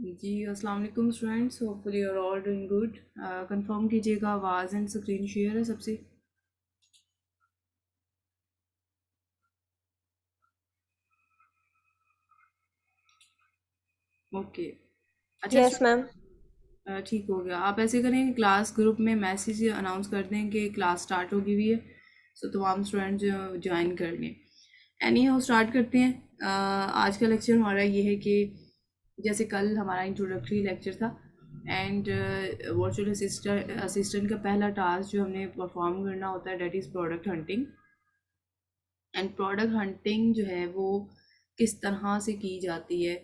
जी अस्सलाम वालेकुम students, hopefully you are all doing good. Confirm कीजिएगा आवाज़ एंड स्क्रीन शेयर है सबसे। ओके। अच्छा यस मैम। ठीक हो गया। आप ऐसे करें, क्लास ग्रुप में मैसेज अनाउंस कर दें कि क्लास स्टार्ट होगी हुई है, सो तमाम स्टूडेंट ज्वाइन कर लें। एनी हाउ स्टार्ट करते हैं। आज का लेक्चर हमारा ये है कि जैसे कल हमारा इंट्रोडक्टरी लेक्चर था एंड वर्चुअल असिस्टेंट का पहला टास्क जो हमने परफॉर्म करना होता है that is product hunting. And product hunting जो है वो किस तरह से की जाती है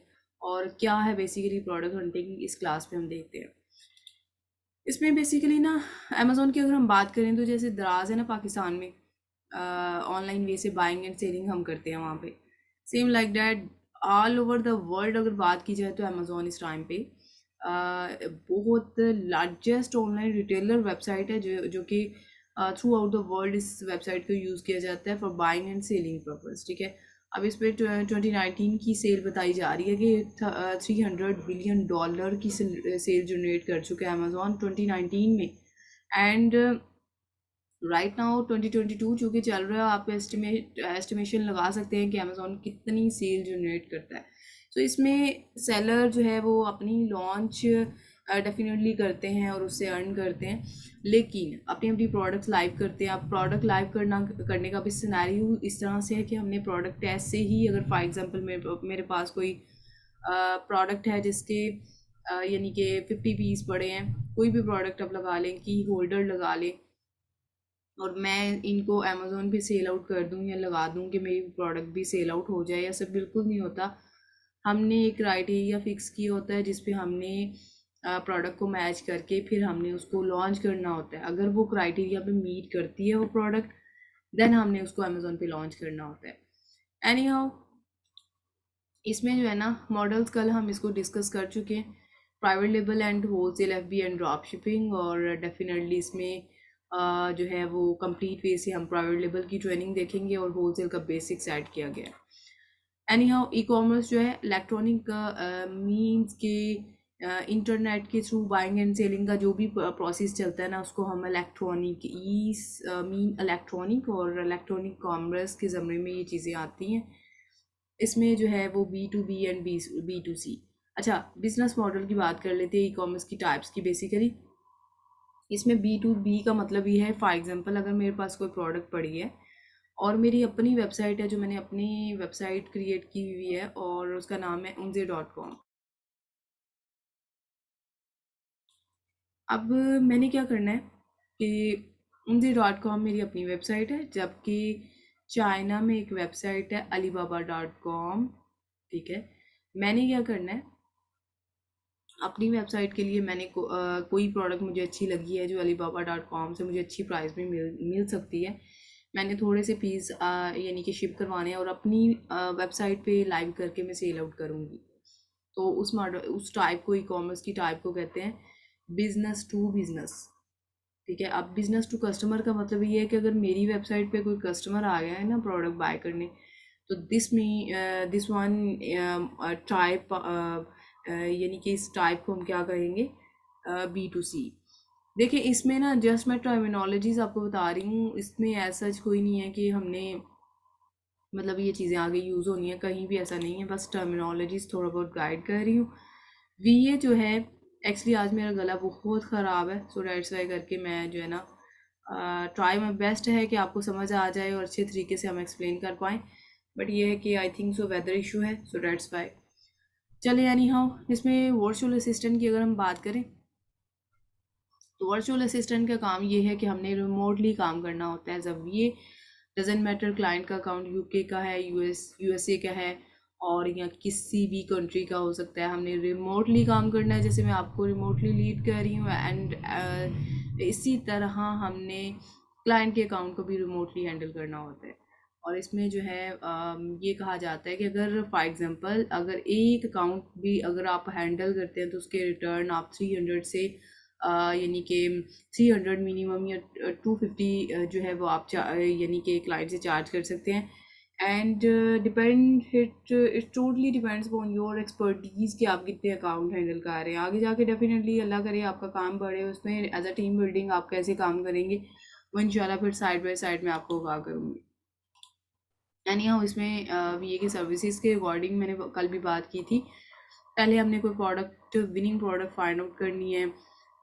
और क्या है बेसिकली प्रोडक्ट हंटिंग, इस क्लास में हम देखते हैं। इसमें बेसिकली ना अमेज़ोन की अगर हम बात करें तो जैसे दराज है ना पाकिस्तान में, ऑनलाइन वे से बाइंग एंड सेलिंग हम करते हैं वहाँ पे। Same like that all over the world अगर बात की जाए तो अमेज़ोन इस टाइम पे बहुत लार्जेस्ट ऑनलाइन रिटेलर वेबसाइट है जो कि थ्रू आउट द वर्ल्ड इस वेबसाइट को यूज़ किया जाता है for buying and selling purpose. ठीक है। अब इस पर 2019 की सेल बताई जा रही है कि $300 बिलियन की सेल जनरेट कर चुका है अमेज़ोन 2019 में। एंड राइट नाउ 2022 जो कि चल रहा है, आप एस्टिमेशन लगा सकते हैं कि अमेज़ोन कितनी सेल जनरेट करता है। सो इसमें सेलर जो है वो अपनी लॉन्च डेफिनेटली करते हैं और उससे अर्न करते हैं, लेकिन अपनी अपनी प्रोडक्ट्स लाइव करते हैं। अब प्रोडक्ट लाइव करने का भी सिनेरियो इस तरह से है कि हमने प्रोडक्ट टेस्ट से ही, अगर फॉर एग्जांपल मेरे पास कोई प्रोडक्ट है जिसके यानी कि 50 पीस पड़े हैं, कोई भी प्रोडक्ट आप लगा लें, की होल्डर लगा लें, और मैं इनको अमेज़ोन पे सेल आउट कर दूँ या लगा दूँ कि मेरी प्रोडक्ट भी सेल आउट हो जाए, ऐसा बिल्कुल नहीं होता। हमने एक क्राइटेरिया फिक्स किया होता है जिस पे हमने प्रोडक्ट को मैच करके फिर हमने उसको लॉन्च करना होता है। अगर वो क्राइटेरिया पे मीट करती है वो प्रोडक्ट, देन हमने उसको अमेज़ोन पे लॉन्च करना होता है। एनी हाउ, इसमें जो है ना मॉडल्स कल हम इसको डिस्कस कर चुके हैं, private label and wholesale, FB and drop shipping. और डेफिनेटली इसमें जो है वो कंप्लीट वे से हम प्राइवेट लेबल की ट्रेनिंग देखेंगे और होलसेल का बेसिक्स ऐड किया गया है। एनी हाउ, ई कॉमर्स जो है इलेक्ट्रॉनिक मीन्स के इंटरनेट के थ्रू बाइंग एंड सेलिंग का जो भी प्रोसेस चलता है ना, उसको हम इलेक्ट्रॉनिक ई मीन इलेक्ट्रॉनिक और इलेक्ट्रॉनिक कॉमर्स के ज़मरे में ये चीज़ें आती हैं। इसमें जो है वो B2B एंड B2C। अच्छा, बिजनेस मॉडल की बात कर लेते हैं ई कॉमर्स की टाइप्स की। बेसिकली इसमें B2B का मतलब ये है, फॉर एग्जांपल अगर मेरे पास कोई प्रोडक्ट पड़ी है और मेरी अपनी वेबसाइट है, जो मैंने अपनी वेबसाइट क्रिएट की हुई है और उसका नाम है unze.com। अब मैंने क्या करना है कि unze.com मेरी अपनी वेबसाइट है, जबकि चाइना में एक वेबसाइट है alibaba.com। ठीक है। मैंने क्या करना है, अपनी वेबसाइट के लिए मैंने कोई प्रोडक्ट मुझे अच्छी लगी है जो alibaba.com से मुझे अच्छी प्राइस में मिल सकती है, मैंने थोड़े से पीस यानी कि शिप करवाने हैं और अपनी वेबसाइट पे लाइव करके मैं सेल आउट करूँगी। तो उस मॉडल, उस टाइप को, ई कॉमर्स की टाइप को कहते हैं बिजनेस टू बिजनेस। ठीक है। अब बिजनेस टू कस्टमर का मतलब ये है कि अगर मेरी वेबसाइट पे कोई कस्टमर आ गया है ना प्रोडक्ट बाय करने, तो दिस वन टाइप, यानी कि इस टाइप को हम क्या कहेंगे, B2C। देखिए इसमें ना जस्ट मैं टर्मिनोलॉजीज आपको बता रही हूँ, इसमें ऐसा कोई नहीं है कि हमने मतलब ये चीज़ें आगे यूज़ होनी है, कहीं भी ऐसा नहीं है, बस टर्मिनोलॉजीज थोड़ा बहुत गाइड कर रही हूँ। VA जो है, एक्चुअली आज मेरा गला बहुत ख़राब है, सो डेट्स वाई करके मैं जो है ना ट्राई माई बेस्ट है कि आपको समझ आ जाए और अच्छे तरीके से हम एक्सप्लेन कर पाएँ, बट ये है कि I think so whether issue है, सो डेट्स वाई। चले एनी हाउ, इसमें वर्चुअल असिस्टेंट की अगर हम बात करें तो वर्चुअल असिस्टेंट का काम ये है कि हमने रिमोटली काम करना होता है। जब ये डजेंट मैटर क्लाइंट का अकाउंट यूके का है, यूएसए का है, और या किसी भी कंट्री का हो सकता है, हमने रिमोटली काम करना है, जैसे मैं आपको रिमोटली लीड कर रही हूँ। एंड इसी तरह हमने क्लाइंट के अकाउंट को भी रिमोटली हैंडल करना होता है। और इसमें जो है ये कहा जाता है कि अगर फॉर एग्जांपल अगर एक अकाउंट भी अगर आप हैंडल करते हैं तो उसके रिटर्न आप 300 से यानी कि 300 मिनिमम या 250 जो है वो आप यानी कि क्लाइंट से चार्ज कर सकते हैं। And depend it totally depends upon your expertise कि आप कितने अकाउंट हैंडल कर रहे हैं। आगे जाके डेफिनेटली अल्लाह करे आपका काम बढ़े, उसमें एज अ टीम बिल्डिंग आप कैसे काम करेंगे वो इंशाल्लाह फिर साइड बाय साइड में आपको कहा करूँगी। एंड यहाँ इसमें ये कि सर्विसेज के अकॉर्डिंग मैंने कल भी बात की थी। पहले हमने कोई product winning product find out करनी है,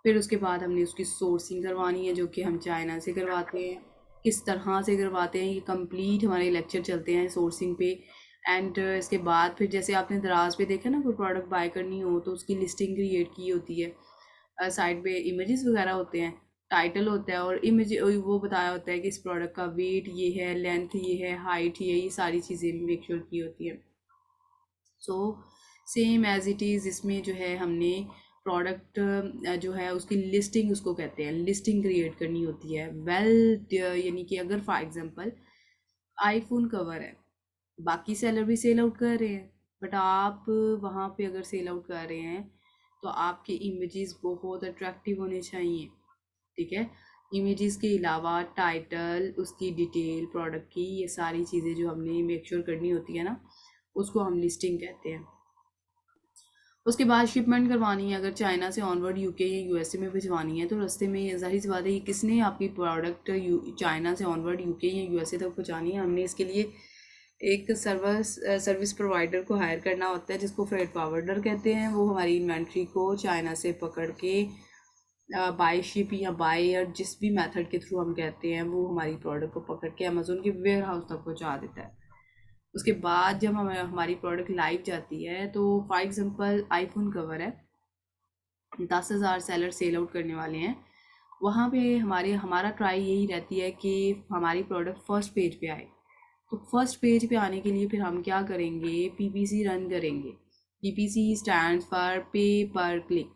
फिर उसके बाद हमने उसकी सोर्सिंग करवानी है जो कि हम चाइना से करवाते हैं। किस तरह से करवाते हैं ये कंप्लीट हमारे लेक्चर चलते हैं सोर्सिंग पे। एंड इसके बाद फिर जैसे आपने दराज पे देखा ना, कोई प्रोडक्ट बाय करनी हो तो उसकी लिस्टिंग क्रिएट की होती है, साइड पे इमेजेस वगैरह होते हैं, टाइटल होता है और इमेज वो बताया होता है कि इस प्रोडक्ट का वेट ये है, लेंथ ये है, हाइट ये है, ये सारी चीज़ें मेक श्योर की होती है। So same as it is इसमें जो है हमने प्रोडक्ट जो है उसकी लिस्टिंग उसको कहते हैं, लिस्टिंग क्रिएट करनी होती है। यानी कि अगर फॉर एग्जांपल आईफोन कवर है, बाकी सेलर भी सेल आउट कर रहे हैं, बट आप वहाँ पे अगर सेल आउट कर रहे हैं तो आपके इमेजेस बहुत अट्रैक्टिव होने चाहिए, ठीक है। इमेजेस के अलावा टाइटल, उसकी डिटेल प्रोडक्ट की, ये सारी चीज़ें जो हमने मेक श्योर करनी होती है ना, उसको हम लिस्टिंग कहते हैं। उसके बाद शिपमेंट करवानी है, अगर चाइना से ऑनवर्ड यूके या यूएसए में भिजवानी है तो रास्ते में जाहिर सी बात है कि किसने आपकी प्रोडक्ट चाइना से ऑनवर्ड यूके या यूएसए तक पहुंचानी है। हमने इसके लिए एक सर्विस प्रोवाइडर को हायर करना होता है जिसको फ्रेट फॉरवर्डर कहते हैं। वो हमारी इन्वेंट्री को चाइना से पकड़ के बाय शिप या बाय एयर जिस भी मेथड के थ्रू हम कहते हैं, वो हमारी प्रोडक्ट को पकड़ के अमेजोन के वेयर हाउस तक पहुंचा देता है। उसके बाद जब हमारी प्रोडक्ट लाइव जाती है तो फॉर एग्जांपल आईफोन कवर है, 10,000 सेलर सेल आउट करने वाले हैं, वहाँ पे हमारा ट्राई यही रहती है कि हमारी प्रोडक्ट फर्स्ट पेज पे आए। तो फर्स्ट पेज पे आने के लिए फिर हम क्या करेंगे, पीपीसी रन करेंगे। पीपीसी स्टैंड फॉर पे पर क्लिक।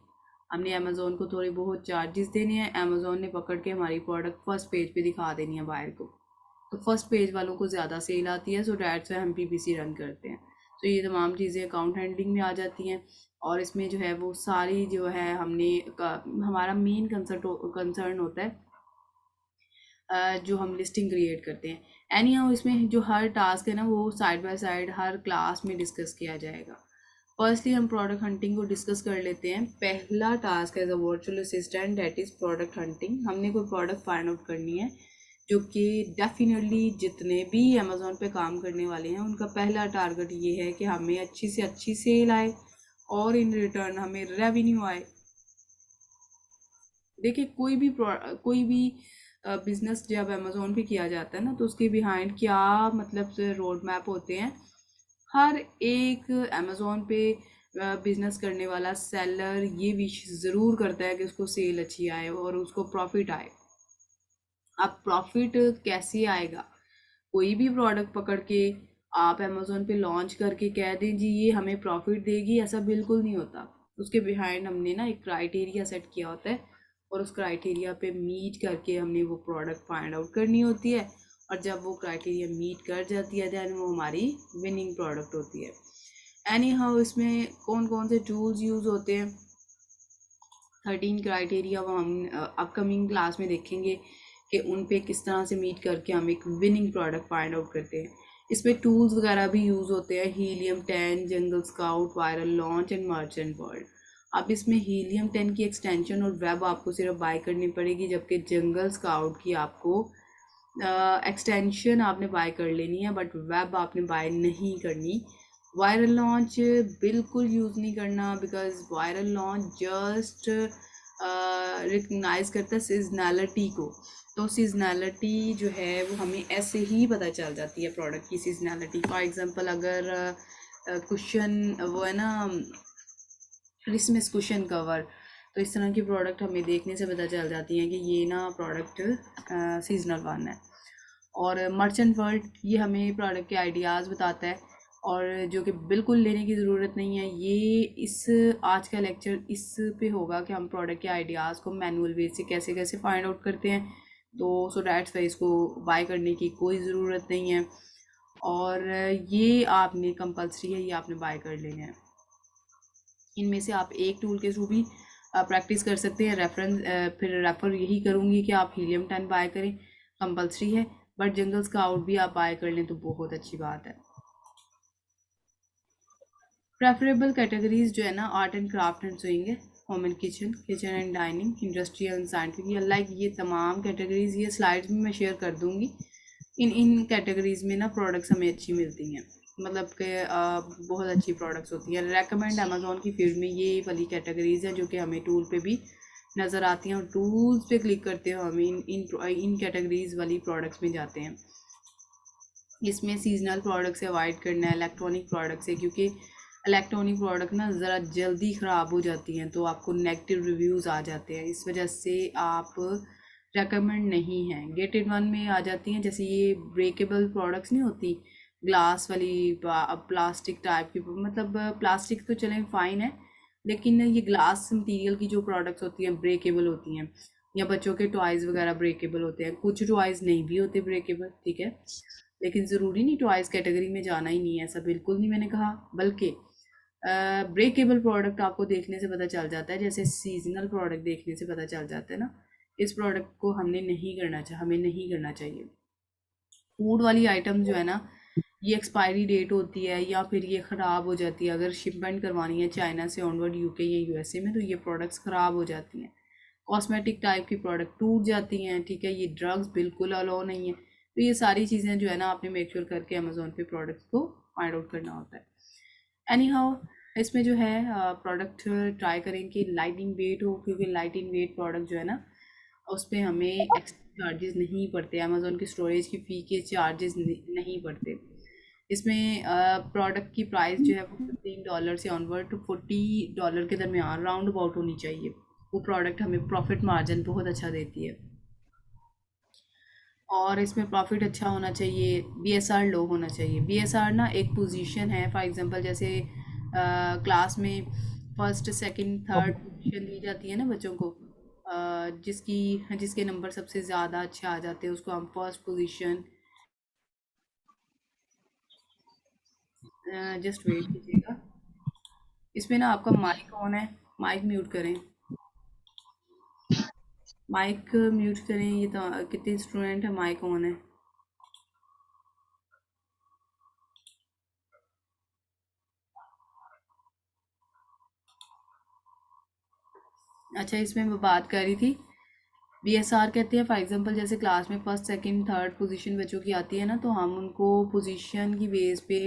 हमने अमेज़ोन को थोड़े बहुत चार्जेस देने हैं, अमेज़ोन ने पकड़ के हमारी प्रोडक्ट फर्स्ट पेज पे दिखा देनी है बायर को, तो फर्स्ट पेज वालों को ज़्यादा सेल आती है। सो डैट्स वाई हम पीपीसी रन करते हैं। तो ये तमाम चीज़ें अकाउंट हैंडलिंग में आ जाती हैं। और इसमें जो है वो सारी जो है हमारा मेन कंसर्न होता है जो हम लिस्टिंग क्रिएट करते हैं। एनी हाउ इसमें जो हर टास्क है ना वो side by side her class में डिस्कस किया जाएगा। फर्स्टली हम प्रोडक्ट हंटिंग को डिस्कस कर लेते हैं। पहला task as a virtual assistant that is product hunting. हमने कोई प्रोडक्ट फाइंड आउट करनी है जो कि डेफिनेटली जितने भी अमेज़ोन पे काम करने वाले हैं उनका पहला टारगेट ये है कि हमें अच्छी से अच्छी सेल आए और इन रिटर्न हमें रेवेन्यू आए। देखिए कोई भी बिजनेस जब अमेज़ोन पे किया जाता है ना तो उसके बिहाइंड क्या मतलब रोड मैप होते हैं। हर एक अमेज़ोन पे बिजनेस करने वाला सेलर ये विश ज़रूर करता है कि उसको सेल अच्छी आए और उसको प्रॉफिट आए। अब प्रॉफिट कैसे आएगा, कोई भी प्रोडक्ट पकड़ के आप अमेज़ोन पे लॉन्च करके कह दें जी ये हमें प्रॉफिट देगी, ऐसा बिल्कुल नहीं होता। उसके बिहाइंड हमने ना एक क्राइटेरिया सेट किया होता है और उस क्राइटेरिया पे मीट करके हमने वो प्रोडक्ट फाइंड आउट करनी होती है। और जब वो क्राइटेरिया मीट कर जाती है दैन वो हमारी विनिंग प्रोडक्ट होती है। एनी हाउ इसमें कौन कौन से टूल्स यूज़ होते हैं, 13 क्राइटेरिया वो हम अपकमिंग क्लास में देखेंगे कि उन पे किस तरह से मीट करके हम एक विनिंग प्रोडक्ट फाइंड आउट करते हैं। इसमें टूल्स वगैरह भी यूज़ होते हैं, helium 10, jungle scout, viral launch and merchant world. अब इसमें हीलियम 10 की एक्सटेंशन और वेब आपको सिर्फ बाय करनी पड़ेगी, जबकि जंगल स्काउट की आपको एक्सटेंशन आपने बाय कर लेनी है बट वेब आपने बाय नहीं करनी। वायरल लॉन्च बिल्कुल यूज़ नहीं करना because viral launch just recognize करता है सीजनैलिटी को। तो सीजनैलिटी जो है वो हमें ऐसे ही पता चल जाती है प्रोडक्ट की सीजनैलिटी। फॉर एग्जांपल अगर कुशन वो है ना क्रिसमस कुशन कवर, तो इस तरह की प्रोडक्ट हमें देखने से पता चल जाती है कि ये ना प्रोडक्ट सीजनल वन है। और मर्चेंट वर्ल्ड ये हमें प्रोडक्ट के आइडियाज़ बताता है और जो कि बिल्कुल लेने की ज़रूरत नहीं है। ये इस आज का लेक्चर इस पे होगा कि हम प्रोडक्ट के आइडियाज़ को मैनुअल वे से कैसे कैसे फाइंड आउट करते हैं। तो सो डैट्स वाई इसको बाय करने की कोई ज़रूरत नहीं है और ये आपने कंपल्सरी है, ये आपने बाय कर लेना है। इनमें से आप एक टूल के थ्रू भी प्रैक्टिस कर सकते हैं। फिर रेफ़र यही करूँगी कि आप हीलियम 10 बाय करें, कंपल्सरी है। बट जंगल स्काउट भी आप बाय कर लें तो बहुत अच्छी बात है। प्रेफरेबल कैटेगरीज जो है ना, art and craft and sewing है, home and kitchen, kitchen and dining, industrial and scientific, like ये तमाम कैटेगरीज ये स्लाइड्स में मैं शेयर कर दूंगी। इन इन कैटेगरीज में ना प्रोडक्ट्स हमें अच्छी मिलती हैं, मतलब कि बहुत अच्छी प्रोडक्ट्स होती हैं। रेकमेंड अमेजोन की फील्ड में ये वाली कैटेगरीज हैं जो कि हमें टूल पे भी नज़र आती हैं, और टूल्स पे क्लिक करते हो हम इन कैटेगरीज वाली प्रोडक्ट्स में जाते हैं। इसमें सीजनल प्रोडक्ट्स अवॉइड करना है इलेक्ट्रॉनिक प्रोडक्ट से, क्योंकि इलेक्ट्रॉनिक प्रोडक्ट ना ज़रा जल्दी ख़राब हो जाती हैं, तो आपको नेगेटिव रिव्यूज़ आ जाते हैं, इस वजह से आप रेकमेंड नहीं हैं। गेट इट वन में आ जाती हैं, जैसे ये ब्रेकेबल प्रोडक्ट्स नहीं होती, ग्लास वाली, प्लास्टिक टाइप की, मतलब प्लास्टिक तो चलें फ़ाइन है, लेकिन ये ग्लास मटीरियल की जो प्रोडक्ट्स होती हैं ब्रेकेबल होती हैं, या बच्चों के टॉयज़ वगैरह ब्रेकेबल होते हैं, कुछ टॉयज़ नहीं भी होते ब्रेकेबल, ठीक है, लेकिन ज़रूरी नहीं टॉयज़ कैटेगरी में जाना ही नहीं है, ऐसा बिल्कुल नहीं मैंने कहा। बल्कि ब्रेकेबल प्रोडक्ट आपको देखने से पता चल जाता है, जैसे सीजनल प्रोडक्ट देखने से पता चल जाता है ना, इस प्रोडक्ट को हमें नहीं करना चाहिए। फूड वाली आइटम जो है ना, ये एक्सपायरी डेट होती है या फिर ये ख़राब हो जाती है, अगर शिपमेंट करवानी है चाइना से ऑनवर्ड यूके या यूएसए में, तो ये प्रोडक्ट्स ख़राब हो जाती हैं। कॉस्मेटिक टाइप की प्रोडक्ट टूट जाती हैं, ठीक है, ये ड्रग्स बिल्कुल अलाउ नहीं है। तो ये सारी चीज़ें जो है ना आपने मेक श्योर करके अमेजोन पे प्रोडक्ट्स को फाइंड आउट करना होता है। एनी हाउ, इसमें जो है प्रोडक्ट ट्राई करें कि लाइट इन वेट हो, क्योंकि लाइट इन वेट प्रोडक्ट जो है ना उस पर हमें एक्स्ट्रा चार्जेस नहीं पड़ते, अमेजोन की स्टोरेज की फ़ी के चार्जेस नहीं पड़ते। इसमें प्रोडक्ट की प्राइस जो है वो $15 से ऑनवर्ड टू $40 के दरमियान राउंड अबाउट होनी चाहिए। वो प्रोडक्ट हमें प्रॉफिट मार्जिन बहुत अच्छा देती है, और इसमें प्रॉफिट अच्छा होना चाहिए, बीएसआर लो होना चाहिए। बीएसआर ना एक पोजीशन है, फॉर एग्जांपल जैसे क्लास में फर्स्ट सेकंड थर्ड पोजीशन दी जाती है ना बच्चों को, जिसके नंबर सबसे ज़्यादा अच्छे आ जाते हैं उसको हम फर्स्ट पोजीशन। जस्ट वेट कीजिएगा, इसमें ना आपका माइक ऑन है, माइक म्यूट करें, माइक म्यूट करें। ये तो कितने स्टूडेंट है, माइक ऑन है। अच्छा, इसमें मैं बात कर रही थी, बीएसआर कहते हैं फॉर एग्जांपल जैसे क्लास में फर्स्ट सेकंड थर्ड पोजीशन बच्चों की आती है ना, तो हम उनको पोजीशन की बेस पे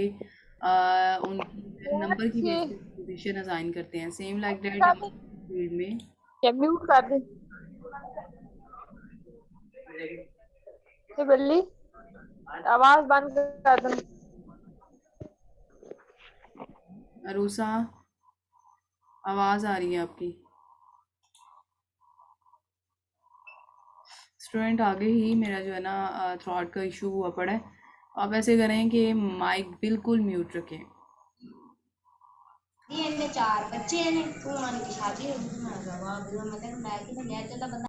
उनकी नंबर की बेस पे पोजीशन असाइन करते हैं, सेम लाइक दैट हम फील्ड में। क्या म्यूट कर दे बिल्ली, आवाज बंद कर दे। अरूसा, आवाज़ आ रही है आपकी? स्टूडेंट आगे ही मेरा जो है ना थ्रॉट का इशू हुआ पड़ा है। आप ऐसे करें कि माइक बिल्कुल म्यूट रखें। चार बच्चे ने तू मान की शादी मतलब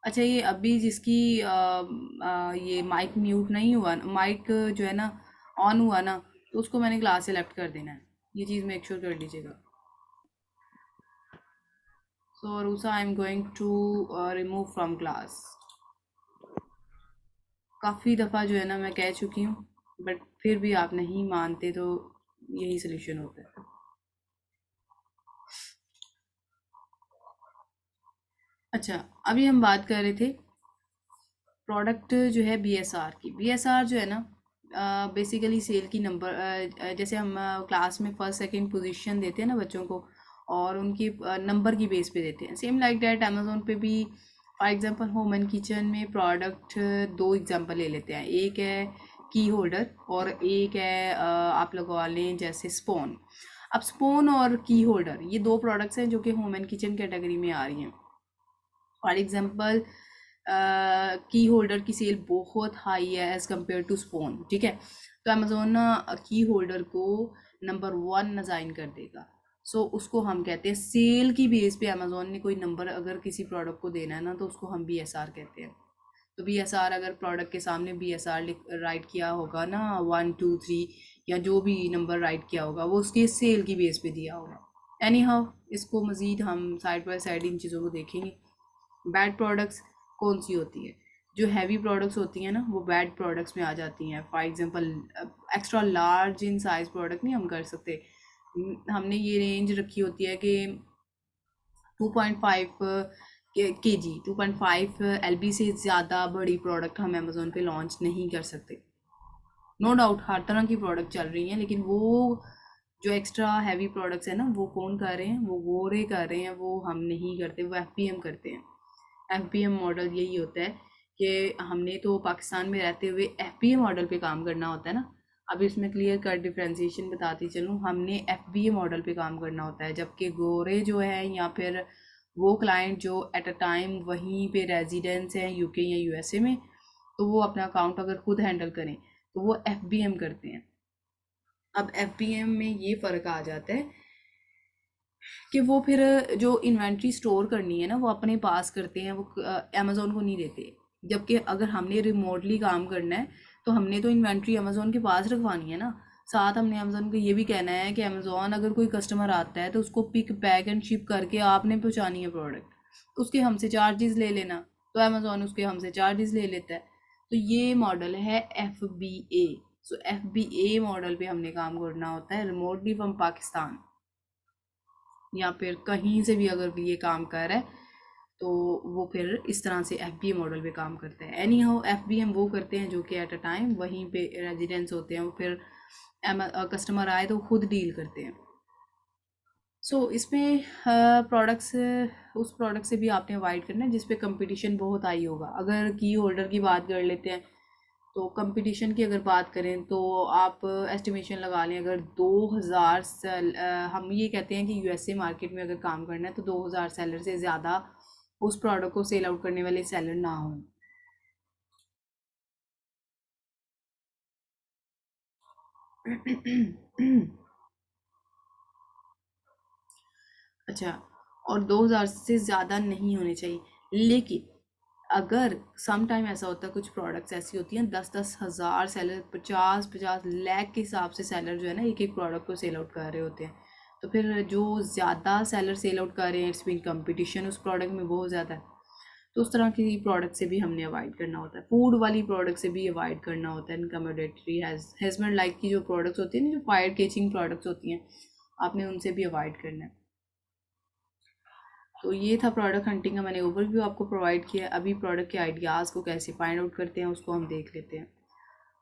अच्छा, ये अभी जिसकी ये माइक म्यूट नहीं हुआ, माइक जो है ना ऑन हुआ ना, तो उसको मैंने क्लास से लेफ्ट कर देना है, ये चीज़ मेक श्योर कर लीजिएगा। सो रूसा, I am going to remove from class. काफ़ी दफ़ा जो है ना मैं कह चुकी हूँ, बट फिर भी आप नहीं मानते, तो यही सोल्यूशन होता है। अच्छा, अभी हम बात कर रहे थे प्रोडक्ट जो है बीएसआर की। बीएसआर जो है ना बेसिकली सेल की नंबर, जैसे हम क्लास में फर्स्ट सेकंड पोजीशन देते हैं ना बच्चों को, और उनकी नंबर की बेस पे देते हैं, सेम लाइक दैट अमेजोन पे भी। For example home and kitchen में प्रोडक्ट दो एग्जांपल ले लेते हैं, एक है की होल्डर और एक है आप लगवा लें जैसे स्पून। अब स्पून और की होल्डर ये दो प्रोडक्ट्स हैं जो कि होम एंड किचन कैटेगरी में आ रही हैं। फॉर एग्जांपल की होल्डर की सेल बहुत हाई है एज़ कम्पेयर टू स्पून, ठीक है, तो अमेजोन ना की होल्डर को नंबर 1 असाइन कर देगा। सो उसको हम कहते हैं सेल की बेस पे अमेजोन ने कोई नंबर अगर किसी प्रोडक्ट को देना है ना, तो उसको हम बीएसआर कहते हैं। तो बीएसआर अगर प्रोडक्ट के सामने बीएसआर राइट किया होगा ना 1 2 3, या जो भी नंबर राइट किया होगा वो उसके सेल की बेस पे दिया होगा। एनी हाउ, इसको मज़ीद हम साइड बाय साइड इन चीज़ों को देखेंगे। बैड प्रोडक्ट्स कौन सी होती है? जो हैवी प्रोडक्ट्स होती हैं ना वो बैड प्रोडक्ट्स में आ जाती हैं। For example extra large in size product नहीं हम कर सकते। हमने ये रेंज रखी होती है कि 2.5 के जी 2.5 LB से ज़्यादा बड़ी प्रोडक्ट हम अमेज़ोन पे लॉन्च नहीं कर सकते। नो डाउट हर तरह की प्रोडक्ट चल रही हैं, लेकिन वो जो एक्स्ट्रा हैवी प्रोडक्ट्स हैं ना वो कौन कर रहे हैं, वो गोरे कर रहे हैं, वो हम नहीं करते, वो FPM करते हैं। FPM मॉडल यही होता है कि हमने तो पाकिस्तान में रहते हुए FPM मॉडल पे काम करना होता है ना। अब इसमें क्लियर कट डिफ्रेंशिएशन बताती चलूँ, हमने FBA मॉडल पे काम करना होता है, जबकि गोरे जो है या फिर वो क्लाइंट जो एट अ टाइम वहीं पे रेजिडेंस हैं UK या USA में, तो वो अपना अकाउंट अगर खुद हैंडल करें तो वो FBM करते हैं। अब FBM में ये फ़र्क आ जाता है कि वो फिर जो इन्वेंट्री स्टोर करनी है ना वो अपने पास करते हैं, वो अमेज़ोन को नहीं देते। जबकि अगर हमने रिमोटली काम करना है तो हमने तो इन्वेंट्री अमेज़ोन के पास रखवानी है ना। साथ हमने अमेज़ोन को ये भी कहना है कि अमेज़ोन अगर कोई कस्टमर आता है तो उसको पिक पैक एंड शिप करके आपने पहुँचानी है प्रोडक्ट, उसके हमसे चार्जेस ले लेना, तो अमेज़ोन उसके हमसे चार्जेस ले लेता है। तो ये मॉडल है FBA। सो FBA मॉडल पे हमने काम करना होता है रिमोटली फ्रॉम पाकिस्तान, या फिर कहीं से भी अगर ये काम कर रहा है तो वो फिर इस तरह से FBA मॉडल पे काम करते हैं। एनी हाउ FBM वो करते हैं जो कि एट अ टाइम वहीं पे रेजिडेंस होते हैं, वो फिर कस्टमर आए तो खुद डील करते हैं। सो इसमें प्रोडक्ट्स उस प्रोडक्ट से भी आपने अवॉइड करना है जिस पे कंपटीशन बहुत हाई होगा। अगर की होल्डर की बात कर लेते हैं तो कंपटीशन की अगर बात करें तो आप एस्टिमेशन लगा लें, अगर 2000 सेल हम ये कहते हैं कि USA मार्केट में अगर काम करना है तो 2000 सेलर से ज़्यादा उस प्रोडक्ट को सेल आउट करने वाले सेलर ना हों। अच्छा, और 2000 से ज़्यादा नहीं होने चाहिए। लेकिन अगर सम टाइम ऐसा होता है, कुछ प्रोडक्ट्स ऐसी होती हैं 10-10 हज़ार सेलर, 50-50 लाख के हिसाब से सेलर जो है ना एक एक प्रोडक्ट को सेल आउट कर रहे होते हैं। तो फिर जो ज़्यादा सेलर सेल आउट कर रहे हैं इट्स मीन कंपटीशन उस प्रोडक्ट में बहुत ज़्यादा है, तो उस तरह की प्रोडक्ट से भी हमने अवॉइड करना होता है। फूड वाली प्रोडक्ट से भी अवॉइड करना होता है। इनकमोडेटरी हेजमेंट लाइक की जो प्रोडक्ट्स होती हैं ना, जो फायर केचिंग प्रोडक्ट्स होती हैं, आपने उनसे भी अवॉइड करना है। तो ये था प्रोडक्ट हंटिंग का, मैंने ओवरव्यू आपको प्रोवाइड किया। अभी प्रोडक्ट के आइडियाज़ को कैसे फाइंड आउट करते हैं उसको हम देख लेते हैं।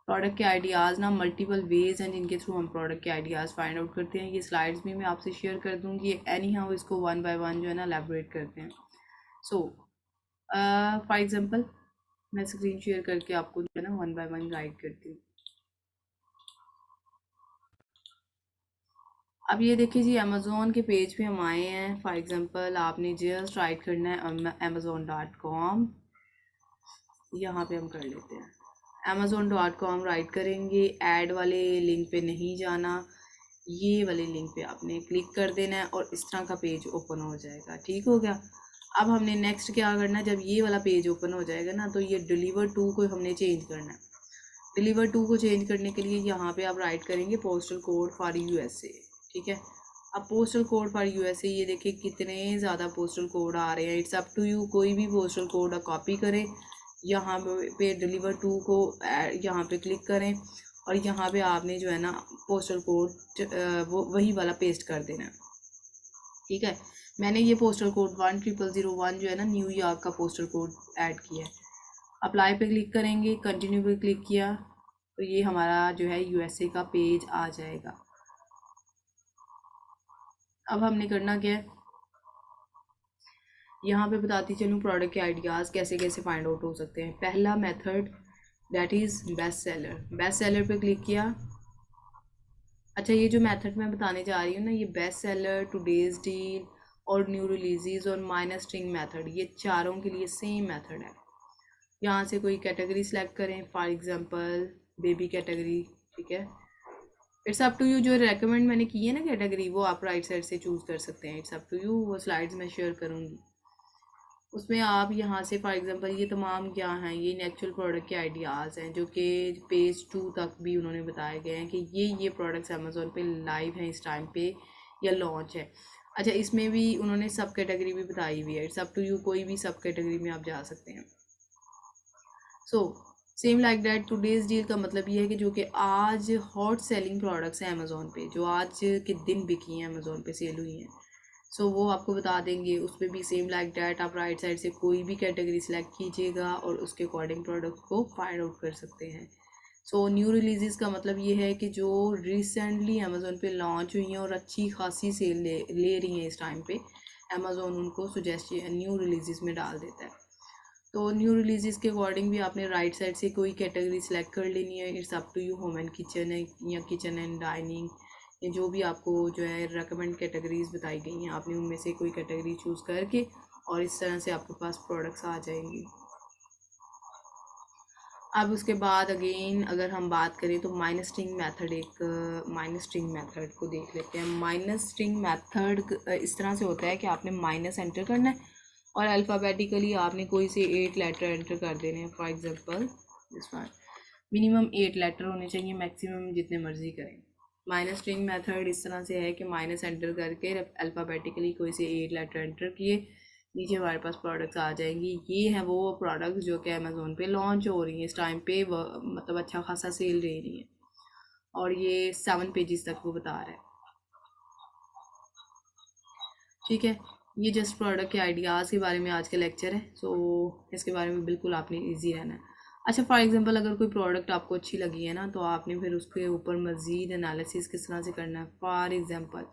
प्रोडक्ट के आइडियाज़ ना मल्टीपल वेज हैं जिनके थ्रू हम प्रोडक्ट के आइडियाज़ फाइंड आउट करते हैं। ये स्लाइड्स भी मैं आपसे शेयर कर दूँगी। एनी हाउ इसको वन बाय वन जो है ना एलैबोरेट करते हैं। सो फॉर एग्जांपल मैं स्क्रीन शेयर करके आपको जो है ना वन बाय वन गाइड करती हूँ। अब ये देखिए जी, अमेज़ोन के पेज पे हम आए हैं। फॉर एग्जांपल आपने जस्ट राइट करना है amazon.com, यहाँ पे हम कर लेते हैं amazon.com राइट करेंगे। ऐड वाले लिंक पे नहीं जाना, ये वाले लिंक पे आपने क्लिक कर देना है और इस तरह का पेज ओपन हो जाएगा। ठीक हो गया। अब हमने नेक्स्ट क्या करना है, जब ये वाला पेज ओपन हो जाएगा ना तो ये डिलीवर टू को हमने चेंज करना है। डिलीवर टू को चेंज करने के लिए यहाँ पे आप राइट करेंगे पोस्टल कोड फॉर USA। ठीक है। अब पोस्टल कोड फॉर USA, ये देखिए कितने ज़्यादा पोस्टल कोड आ रहे हैं। इट्स अप टू यू, कोई भी पोस्टल कोड कॉपी करें, यहाँ पे डिलीवर टू को यहाँ पे क्लिक करें और यहाँ पे आपने जो है ना पोस्टल कोड वो वही वाला पेस्ट कर देना है। ठीक है। मैंने ये पोस्टल कोड 10001 जो है ना न्यूयॉर्क का पोस्टल कोड ऐड किया है। अप्लाई पे क्लिक करेंगे, कंटिन्यू पे क्लिक किया तो ये हमारा जो है USA का पेज आ जाएगा। अब हमने करना क्या है, यहाँ पे बताती चलूँ प्रोडक्ट के आइडियाज़ कैसे कैसे फाइंड आउट हो सकते हैं। पहला method that is best seller. Best seller पे क्लिक किया। अच्छा, ये जो मेथड मैं बताने जा रही हूँ ना, ये बेस्ट सेलर, टुडेज डील और न्यू रिलीजेज और माइनस स्ट्रिंग मेथड, ये चारों के लिए सेम मेथड है। यहाँ से कोई कैटेगरी सेलेक्ट करें, फॉर एग्जांपल बेबी कैटेगरी। ठीक है। इट्स अप टू यू, जो रेकमेंड मैंने की है ना कैटेगरी वो आप राइट साइड से चूज़ कर सकते हैं। इट्स अप टू यू, वो स्लाइड्स मैं शेयर करूँगी उसमें आप यहाँ से फॉर एग्जांपल ये तमाम क्या हैं, ये एक्चुअल प्रोडक्ट के आइडियाज़ हैं जो कि पेज 2 तक भी उन्होंने बताए गए हैं कि ये प्रोडक्ट्स अमेज़ोन पे लाइव हैं इस टाइम पे या लॉन्च है। अच्छा, इसमें भी उन्होंने सब कैटेगरी भी बताई हुई है। इट्स अप टू यू, कोई भी सब कैटेगरी में आप जा सकते हैं। So same like that today's deal का मतलब ये है कि जो कि आज हॉट सेलिंग प्रोडक्ट्स हैं अमेज़ोन पे, जो आज के दिन बिकी हैं अमेज़ोन पे, सेल हुई हैं, सो वो आपको बता देंगे। उस पर भी सेम लाइक डैट आप राइट साइड से कोई भी कैटेगरी सेलेक्ट कीजिएगा और उसके अकॉर्डिंग प्रोडक्ट को फाइंड आउट कर सकते हैं। सो न्यू रिलीज़ का मतलब ये है कि जो रिसेंटली अमेज़ोन पे लॉन्च हुई हैं और अच्छी खासी सेल ले रही हैं इस टाइम पे, अमेज़ोन उनको सुजेस्ट न्यू रिलीज़ में डाल देता है। तो न्यू रिलीज़ के अकॉर्डिंग भी आपने राइट साइड से कोई कैटेगरी सेलेक्ट कर लेनी है। It's up to you, home and kitchen है या किचन एंड डाइनिंग, या जो भी आपको जो है रेकमेंड कैटेगरीज बताई गई हैं, आपने उनमें से कोई कैटेगरी चूज़ करके और इस तरह से आपके पास प्रोडक्ट्स आ जाएंगी। अब उसके बाद अगेन अगर हम बात करें तो माइनस स्ट्रिंग मेथड, एक माइनस स्ट्रिंग मेथड को देख लेते हैं। माइनस स्ट्रिंग मेथड इस तरह से होता है कि आपने माइनस एंटर करना है और अल्फ़ाबेटिकली आपने कोई से 8 लेटर एंटर कर देने हैं। For example this one, minimum 8 letter होने चाहिए, मैक्सिमम जितने मर्जी करें। माइनस स्ट्रिंग मेथड इस तरह से है कि माइनस एंटर करके अल्फ़ाबेटिकली कोई से 8 लेटर एंटर किए, नीचे हमारे पास प्रोडक्ट्स आ जाएंगी। ये है वो प्रोडक्ट्स जो कि अमेज़ोन पे लॉन्च हो रही हैं इस टाइम पे, मतलब अच्छा खासा सेल दे रही है, और ये 7 पेजेस तक वो बता रहा है। ठीक है, ये जस्ट प्रोडक्ट के आइडियाज़ के बारे में आज का लेक्चर है। सो इसके बारे में बिल्कुल आपने इजी रहना है। अच्छा, फॉर एग्जांपल अगर कोई प्रोडक्ट आपको अच्छी लगी है ना, तो आपने फिर उसके ऊपर मज़ीद एनालिसिस किस तरह से करना है। फॉर एग्जांपल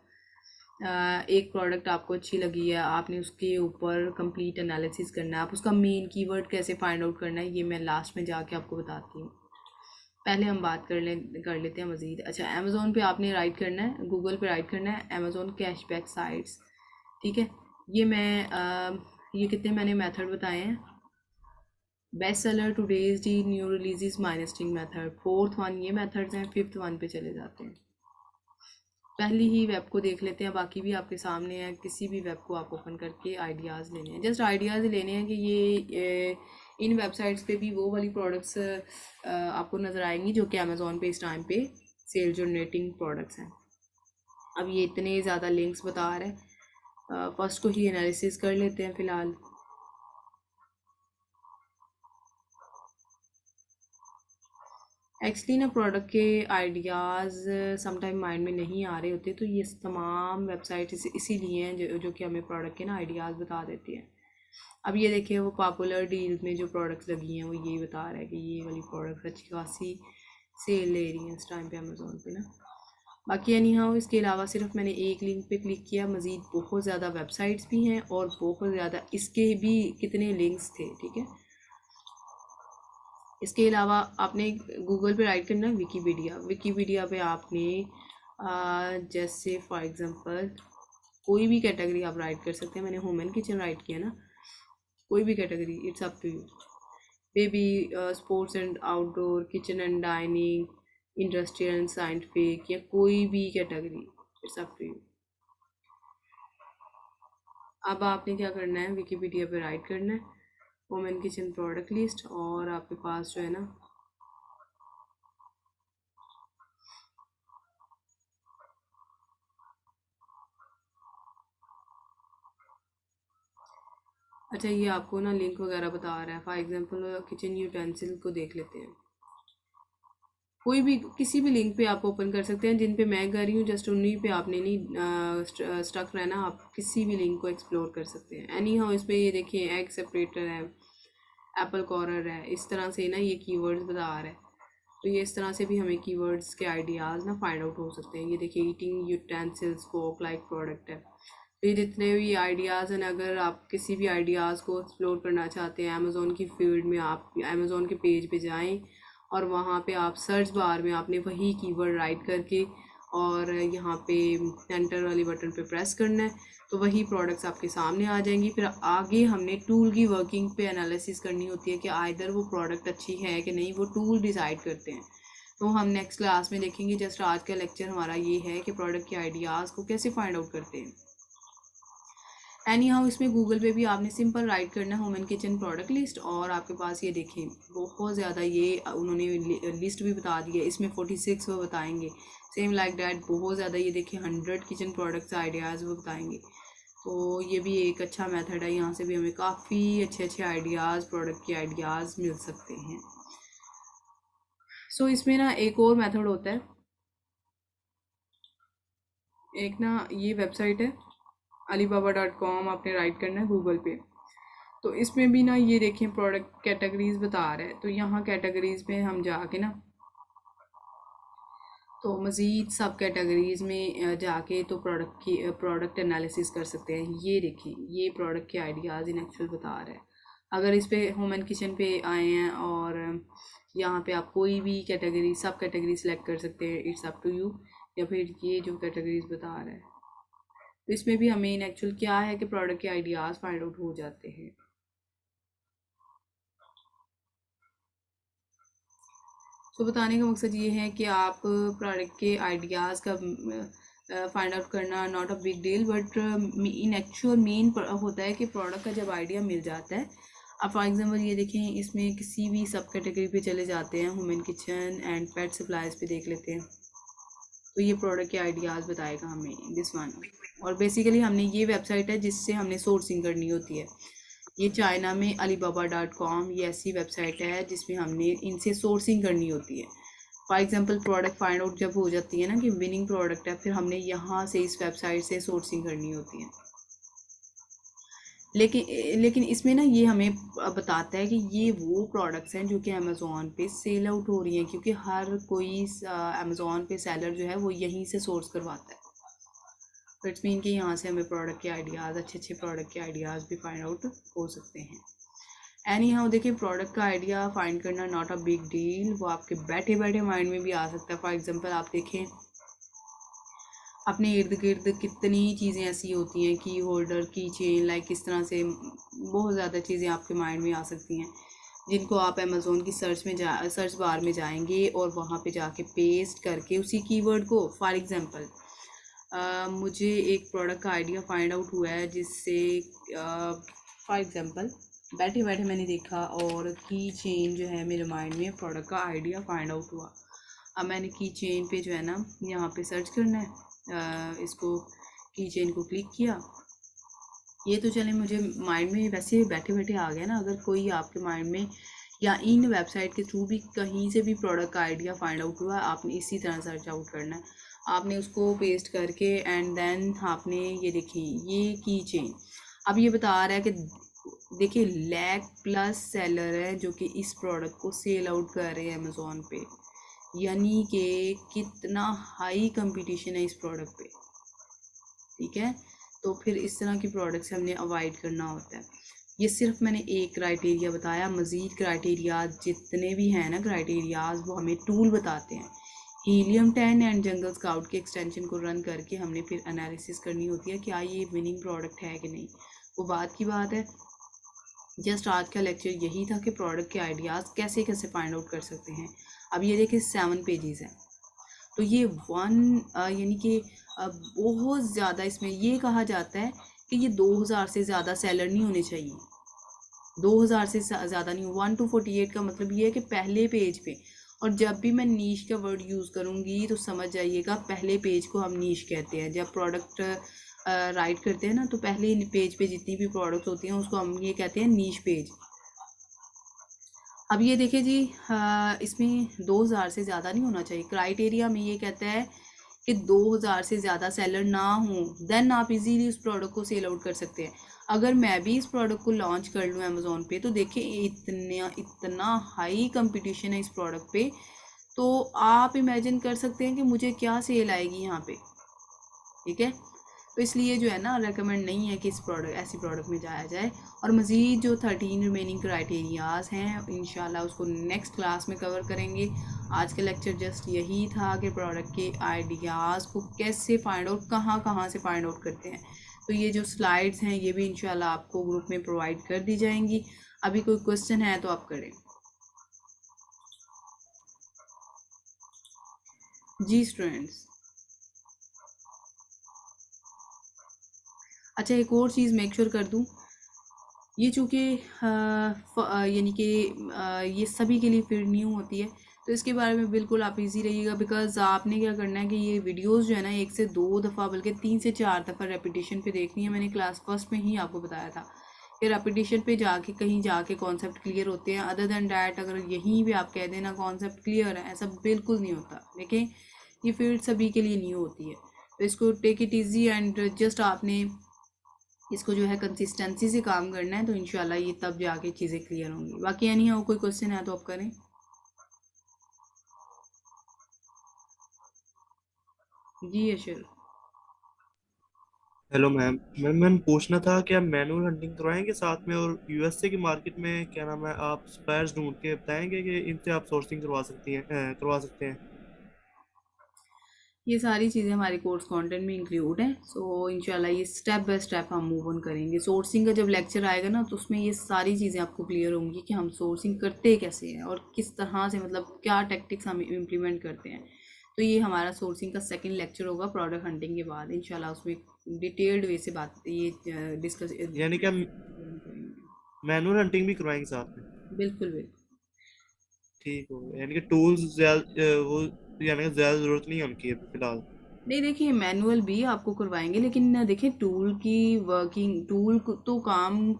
एक प्रोडक्ट आपको अच्छी लगी है, आपने उसके ऊपर कंप्लीट एनालिसिस करना है। आप उसका मेन कीवर्ड कैसे फाइंड आउट करना है, ये मैं लास्ट में जाके आपको बताती हूँ। पहले हम बात कर लेते हैं मज़ीद। अच्छा, अमेज़ोन पे आपने राइट करना है, गूगल पे राइट करना है अमेज़ोन कैशबैक साइट्स। ठीक है, ये ये कितने मैंने मेथड बताए हैं। Best seller, today's D, new release, minus string method, 4th one ये मेथड्स हैं। 5th वन पे चले जाते हैं। पहली ही वेब को देख लेते हैं, बाकी भी आपके सामने है। किसी भी वेब को आप ओपन करके आइडियाज़ लेने हैं, जस्ट आइडियाज़ लेने हैं कि ये इन वेबसाइट्स पे भी वो वाली प्रोडक्ट्स आपको नज़र आएंगी जो कि अमेज़ोन पे इस टाइम पे सेल जनरेटिंग प्रोडक्ट्स हैं। अब ये इतने ज़्यादा लिंक्स बता रहे हैं, फर्स्ट को ही एनालिसिस कर लेते हैं फ़िलहाल। एक्चुअली ना प्रोडक्ट के आइडियाज़ समटाइम माइंड में नहीं आ रहे होते, तो ये तमाम वेबसाइट इसीलिए हैं जो कि हमें प्रोडक्ट के ना आइडियाज़ बता देती हैं। अब ये देखिए, वो पॉपुलर डील में जो प्रोडक्ट्स लगी हैं वो यही बता रहा है कि ये वाली प्रोडक्ट अच्छी खासी सेल ले रही हैं इस टाइम पे अमेज़ोन पे ना। बाकी एनी हाउ, इसके अलावा सिर्फ मैंने एक लिंक पे क्लिक किया, मज़ीद बहुत ज़्यादा वेबसाइट्स भी हैं और बहुत ज़्यादा इसके भी कितने लिंक्स थे। ठीक है, इसके अलावा आपने गूगल पे राइट करना है विकीपीडिया। विकीपीडिया पे आपने जैसे फॉर एग्जांपल कोई भी कैटेगरी आप राइट कर सकते हैं। मैंने होम एंड किचन राइट किया ना, कोई भी category, it's up to you. Baby, sports and outdoor, kitchen and dining, industrial and scientific, या कोई भी category, it's up to you. अब आपने क्या करना है, विकीपीडिया पे राइट करना है home and kitchen product list, और आपके पास जो है ना अच्छा, ये आपको ना लिंक वगैरह बता रहा है। फॉर एग्जांपल किचन यूटेंसिल को देख लेते हैं। कोई भी किसी भी लिंक पे आप ओपन कर सकते हैं, जिन पे मैं कर रही हूँ जस्ट उन्हीं पे आपने नहीं स्टक रहना, आप किसी भी लिंक को एक्सप्लोर कर सकते हैं। एनी हाउ, इस पर ये देखिए एग सेपरेटर है, एप्पल कॉर्नर है, इस तरह से ना ये कीवर्ड्स बता रहा है। तो ये इस तरह से भी हमें कीवर्ड्स के आइडियाज़ ना फाइंड आउट हो सकते हैं। ये देखिए ईटिंग यूटेंसिल्स फोक लाइक प्रोडक्ट है। तो ये जितने भी आइडियाज़ हैं, अगर आप किसी भी आइडियाज़ को एक्सप्लोर करना चाहते हैं अमेज़ोन की फील्ड में, आप अमेज़ोन के पेज पे जाएं और वहाँ पे आप सर्च बार में आपने वही कीवर्ड राइट करके और यहाँ पे एंटर वाली बटन पे प्रेस करना है, तो वही प्रोडक्ट्स आपके सामने आ जाएंगी। फिर आगे हमने टूल की वर्किंग पे एनालिसिस करनी होती है कि आइदर वो प्रोडक्ट अच्छी है कि नहीं, वो टूल डिसाइड करते हैं। तो हम नेक्स्ट क्लास में देखेंगे। जस्ट आज का लेक्चर हमारा ये है कि प्रोडक्ट के आइडियाज़ को कैसे फाइंड आउट करते हैं। एनी हाउ, इसमें गूगल पे भी आपने सिंपल राइट करना है home and kitchen product list, और आपके पास ये देखें बहुत ज़्यादा ये उन्होंने लिस्ट भी बता दी है। इसमें 46 वो बताएंगे। सेम लाइक डैट बहुत ज़्यादा ये देखें 100 किचन प्रोडक्ट्स आइडियाज़ वो बताएंगे। तो ये भी एक अच्छा मेथड है, यहाँ से भी हमें काफ़ी अच्छे अच्छे आइडियाज़, प्रोडक्ट के आइडियाज़ मिल सकते हैं। सो इसमें ना एक और मेथड होता है, एक ना ये वेबसाइट है alibaba.com, आपने राइट करना है गूगल पे। तो इसमें भी ना ये देखें प्रोडक्ट कैटेगरीज बता रहा है, तो यहाँ कैटेगरीज में हम जाके ना तो मज़ीद सब कैटेगरीज में जाके तो प्रोडक्ट एनालिसिस कर सकते हैं। ये देखें ये प्रोडक्ट के आइडियाज़ इन एक्चुअल बता रहा है। अगर इस पे होम एंड किचन पे आए हैं और यहाँ पे आप कोई भी कैटेगरी सब कैटेगरी सेलेक्ट कर सकते हैं, इट्स अप टू यू। या फिर ये जो कैटेगरीज बता रहा है तो इसमें भी हमें इन एक्चुअल क्या है कि प्रोडक्ट के आइडियाज़ फाइंड आउट हो जाते हैं। तो बताने का मकसद ये है कि आप प्रोडक्ट के आइडियाज़ का फाइंड आउट करना not a big deal, but in actual main होता है कि प्रोडक्ट का जब आइडिया मिल जाता है। अब फॉर एग्जांपल ये देखें, इसमें किसी भी सब कैटेगरी पे चले जाते हैं, home and kitchen and pet supplies पे देख लेते हैं, तो ये प्रोडक्ट के आइडियाज़ बताएगा हमें दिस वन। और बेसिकली हमने ये वेबसाइट है जिससे हमने सोर्सिंग करनी होती है। ये चाइना में alibaba.com ये ऐसी वेबसाइट है जिसमें हमने इनसे सोर्सिंग करनी होती है। For example product find out जब हो जाती है ना कि विनिंग प्रोडक्ट है, फिर हमने यहाँ से इस वेबसाइट से सोर्सिंग करनी होती है। लेकिन इसमें ना ये हमें बताता है कि ये वो प्रोडक्ट्स हैं जो कि अमेज़ोन पे सेल आउट हो रही हैं, क्योंकि हर कोई अमेज़ोन पे सेलर जो है वो यहीं से सोर्स करवाता है। तो इट्स मीन कि यहाँ से हमें प्रोडक्ट के आइडियाज़, अच्छे अच्छे प्रोडक्ट के आइडियाज़ भी फाइंड आउट हो सकते हैं। एनी हाउ देखिए, प्रोडक्ट का आइडिया फाइंड करना नॉट अ बिग डील, वो आपके बैठे बैठे माइंड में भी आ सकता है। फॉर एग्जांपल आप देखें अपने इर्द गिर्द कितनी चीज़ें ऐसी होती हैं, की होल्डर, की चेन, लाइक किस तरह से बहुत ज़्यादा चीज़ें आपके माइंड में आ सकती हैं, जिनको आप अमेज़ोन की सर्च बार में जाएंगे और वहाँ पे जाके पेस्ट करके उसी कीवर्ड को, फॉर एग्जांपल मुझे एक प्रोडक्ट का आइडिया फाइंड आउट हुआ है जिससे फॉर एग्जांपल बैठे बैठे मैंने देखा और की चेन जो है मेरे माइंड में प्रोडक्ट का आइडिया फाइंड आउट हुआ। अब मैंने की चेन पे जो है ना यहाँ पे सर्च करना है, इसको की चेन को क्लिक किया। ये तो चले मुझे माइंड में वैसे बैठे बैठे आ गया ना। अगर कोई आपके माइंड में या इन वेबसाइट के थ्रू भी कहीं से भी प्रोडक्ट का आइडिया फाइंड आउट हुआ, आपने इसी तरह सर्च आउट करना है। आपने उसको पेस्ट करके एंड देन आपने ये देखिए ये की चेन, अब ये बता रहा है कि देखिए लाख+ सेलर है जो कि इस प्रोडक्ट को सेल आउट कर रहे हैं अमेज़ोन पे, यानी कि कितना हाई कंपटीशन है इस प्रोडक्ट पे। ठीक है, तो फिर इस तरह की प्रोडक्ट्स हमने अवॉइड करना होता है। ये सिर्फ मैंने एक क्राइटेरिया बताया, मज़ीद क्राइटेरियाज जितने भी हैं ना क्राइटेरियाज वो हमें टूल बताते हैं। हीलियम 10 एंड जंगल स्काउट के एक्सटेंशन को रन करके हमने फिर एनालिसिस करनी होती है क्या ये विनिंग प्रोडक्ट है कि नहीं। वो बात की बात है। जस्ट आज का लेक्चर यही था कि प्रोडक्ट के आइडियाज़ कैसे कैसे फाइंड आउट कर सकते हैं। अब ये देखिए 7 पेजेस हैं, तो ये यानी कि बहुत ज़्यादा इसमें ये कहा जाता है कि ये 2000 से ज़्यादा सेलर नहीं होने चाहिए। 2000 से ज़्यादा नहीं, 1 to 48 का मतलब ये है कि पहले पेज पे। और जब भी मैं नीश का वर्ड यूज़ करूँगी तो समझ जाइएगा, पहले पेज को हम नीश कहते हैं। जब प्रोडक्ट राइट करते हैं ना तो पहले पेज पे जितनी भी प्रोडक्ट होती हैं उसको हम ये कहते हैं नीश पेज। अब ये देखिए जी, इसमें 2000 से ज़्यादा नहीं होना चाहिए। क्राइटेरिया में ये कहता है कि 2000 से ज़्यादा सेलर ना हो, देन आप इजीली उस प्रोडक्ट को सेल आउट कर सकते हैं। अगर मैं भी इस प्रोडक्ट को लॉन्च कर लूँ अमेज़ोन पे तो देखिए इतना हाई कंपटीशन है इस प्रोडक्ट पे, तो आप इमेजिन कर सकते हैं कि मुझे क्या सेल आएगी यहाँ पे। ठीक है, तो इसलिए जो है ना रेकमेंड नहीं है कि इस ऐसी प्रोडक्ट में जाया जाए। और मज़ीद जो 13 रिमेनिंग क्राइटेरियाज़ हैं इंशाल्लाह उसको नेक्स्ट क्लास में कवर करेंगे। आज का लेक्चर जस्ट यही था कि प्रोडक्ट के आइडियाज़ को कैसे फाइंड आउट, कहाँ कहाँ से फाइंड आउट करते हैं। तो ये जो स्लाइड्स हैं ये भी इंशाल्लाह आपको ग्रुप में प्रोवाइड कर दी जाएंगी। अभी कोई क्वेश्चन है तो आप करें। जी स्टूडेंट्स, अच्छा एक और चीज़ मेक श्योर कर दूँ, ये चूँकि यानी कि ये सभी के लिए फिर न्यू होती है, तो इसके बारे में बिल्कुल आप इजी रहिएगा, बिकॉज आपने क्या करना है कि ये वीडियोस जो है ना 1 से 2 दफ़ा बल्कि 3 से 4 दफ़ा रेपिटेशन पे देखनी है। मैंने क्लास फर्स्ट में ही आपको बताया था कि रेपिटेशन पे जाके कहीं जाके कॉन्सेप्ट क्लियर होते हैं। अदर देन डैट अगर यहीं भी आप कह देना कॉन्सेप्ट क्लियर है, ऐसा बिल्कुल नहीं होता। देखें, ये फील्ड सभी के लिए नहीं होती है, तो इसको take it easy and just आपने इसको जो है कंसिस्टेंसी से काम करना है, तो इंशाल्लाह ये तब जाके चीज़ें क्लियर होंगी। बाकी एनी हाउ कोई क्वेश्चन है तो आप करें। जी अशर। Hello ma'am. मैम पूछना था कि आप मैनुअल हंटिंग करवाएंगे साथ में, और यूएसए की मार्केट में क्या नाम है, आप सप्लायर्स ढूंढ के बताएंगे कि इनसे आप सोर्सिंग करवा सकती हैं, करवा सकते हैं। ये सारी चीज़ें हमारे कोर्स कंटेंट में इंक्लूड हैं। सो इंशाल्लाह ये स्टेप बाय स्टेप हम मूव ऑन करेंगे। सोर्सिंग का जब लेक्चर आएगा ना, तो उसमें ये सारी चीज़ें आपको क्लियर होंगी कि हम सोर्सिंग करते कैसे हैं और किस तरह से, मतलब क्या टैक्टिक्स हम इम्प्लीमेंट करते हैं। तो ये हमारा सोर्सिंग का सेकंड लेक्चर होगा प्रोडक्ट हंटिंग के बाद। इंशाल्लाह उसमें डिटेल्ड वे से बात ये डिस्कस यानी कि मैनुअल हंटिंग भी करवाएंगे साथ में। बिल्कुल बिल्कुल। ठीक हो, यानी कि टूल्स ज्यादा वो, यानी कि ज्यादा जरूरत नहीं है उनकी अभी फिलहाल। नहीं, देखिए मैनुअल भी आपको करवाएंगे, लेकिन देखिए टूल की वर्किंग, टूल तो काम।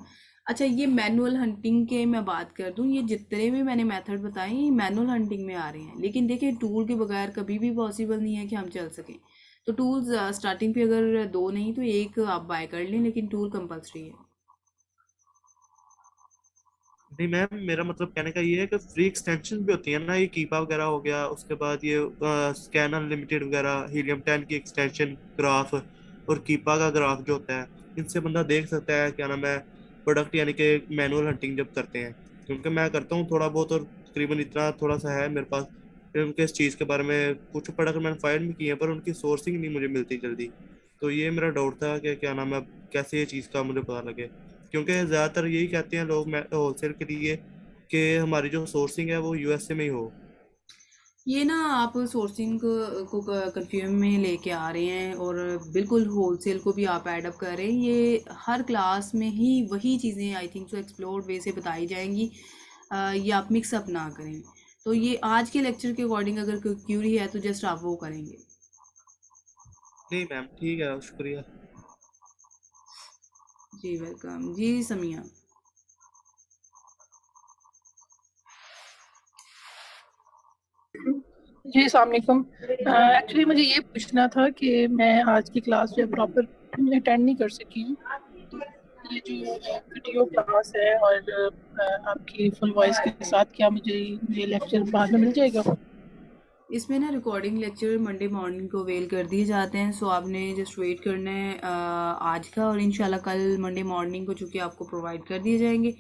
अच्छा, ये मैनुअल हंटिंग के मैं बात कर दूं, ये जितने भी मैंने मेथड बताए ये मैनुअल हंटिंग में आ रहे हैं, लेकिन देखिए टूल के बगैर कभी भी पॉसिबल नहीं है कि हम चल सकें। तो टूल्स स्टार्टिंग पे अगर 2 नहीं तो 1 आप बाय कर लें, लेकिन टूल कंपलसरी है। नहीं मैम, मेरा मतलब कहने का ये है कि फ्री एक्सटेंशन भी होती है ना, ये कीपा वगैरह हो गया, उसके बाद ये स्कैन अनलिमिटेड वगैरह, हीलियम 10 की एक्सटेंशन ग्राफ, और कीपा का ग्राफ जो होता है, इनसे बंदा देख सकता है क्या नाम है प्रोडक्ट, यानी कि मैनुअल हंटिंग जब करते हैं। क्योंकि मैं करता हूँ थोड़ा बहुत, और तकरीबन इतना थोड़ा सा है मेरे पास कि उनके इस चीज़ के बारे में कुछ प्रोडक्ट मैंने फाइंड भी किए हैं, पर उनकी सोर्सिंग नहीं मुझे मिलती जल्दी। तो ये मेरा डाउट था कि क्या नाम है, कैसे ये चीज़ का मुझे पता लगे। क्योंकि ज़्यादातर यही कहते हैं लोग होलसेल के लिए कि हमारी जो सोर्सिंग है वो यूएसए में ही हो। ये ना आप सोर्सिंग को कंफ्यूम में लेके आ रहे हैं, और बिल्कुल होलसेल को भी आप ऐड अप कर रहे हैं। ये हर क्लास में ही वही चीज़ें आई थिंक सो एक्सप्लोर्ड वे से बताई जाएंगी। ये आप मिक्सअप ना करें। तो ये आज के लेक्चर के अकॉर्डिंग अगर कोई क्यूरी है तो जस्ट आप वो करेंगे। नहीं मैम, ठीक है, शुक्रिया। जी वेलकम जी समिया। जी अस्सलाम वालेकुम। एक्चुअली मुझे ये पूछना था कि मैं आज की क्लास जो है प्रॉपर अटेंड नहीं कर सकी हूँ, तो ये जो वीडियो क्लास है और आपकी फुल वॉइस के साथ, क्या मुझे ये लेक्चर बाद में मिल जाएगा? इसमें ना रिकॉर्डिंग लेक्चर मंडे मॉर्निंग को अवेल कर दिए जाते हैं। सो आपने जस्ट वेट करना है आज का, और इंशाल्लाह कल मंडे मॉर्निंग को चूँकि आपको प्रोवाइड कर दिए जाएंगे।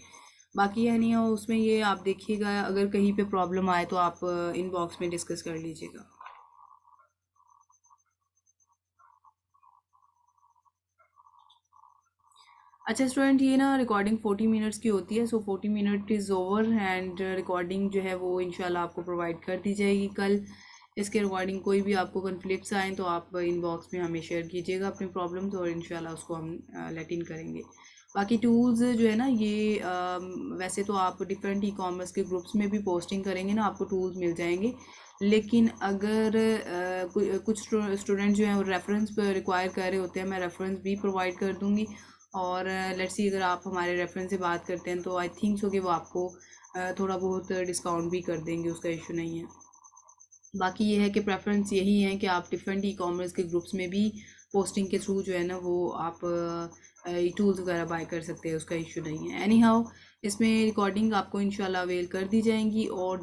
बाकी है नहीं, और उसमें ये आप देखिएगा अगर कहीं पे प्रॉब्लम आए तो आप इनबॉक्स में डिस्कस कर लीजिएगा। अच्छा स्टूडेंट, ये ना रिकॉर्डिंग 40 मिनट्स की होती है। सो 40 minute is over and recording जो है वो इंशाल्लाह आपको प्रोवाइड कर दी जाएगी कल। इसके रिकॉर्डिंग कोई भी आपको कन्फ्लिक्ट्स आए तो आप इनबॉक्स में हमें शेयर कीजिएगा अपनी प्रॉब्लम्स, और इंशाल्लाह उसको हम लेट इन करेंगे। बाकी टूल्स जो है ना ये वैसे तो आप डिफरेंट ई कॉमर्स के ग्रुप्स में भी पोस्टिंग करेंगे ना, आपको टूल्स मिल जाएंगे। लेकिन अगर कुछ स्टूडेंट जो हैं वो रेफरेंस रिक्वायर कर रहे होते हैं, मैं रेफरेंस भी प्रोवाइड कर दूँगी। और लेट्स सी अगर आप हमारे रेफरेंस से बात करते हैं तो आई थिंक सो कि वो आपको थोड़ा बहुत डिस्काउंट भी कर देंगे, उसका इशू नहीं है। बाकी ये है कि प्रेफरेंस यही है कि आप डिफरेंट ई कॉमर्स के ग्रुप्स में भी पोस्टिंग के थ्रू जो है ना वो आप टूल्स वगैरह बाय कर सकते हैं, उसका इशू नहीं है। एनी हाउ इसमें रिकॉर्डिंग आपको इंशाल्लाह अवेल कर दी जाएंगी, और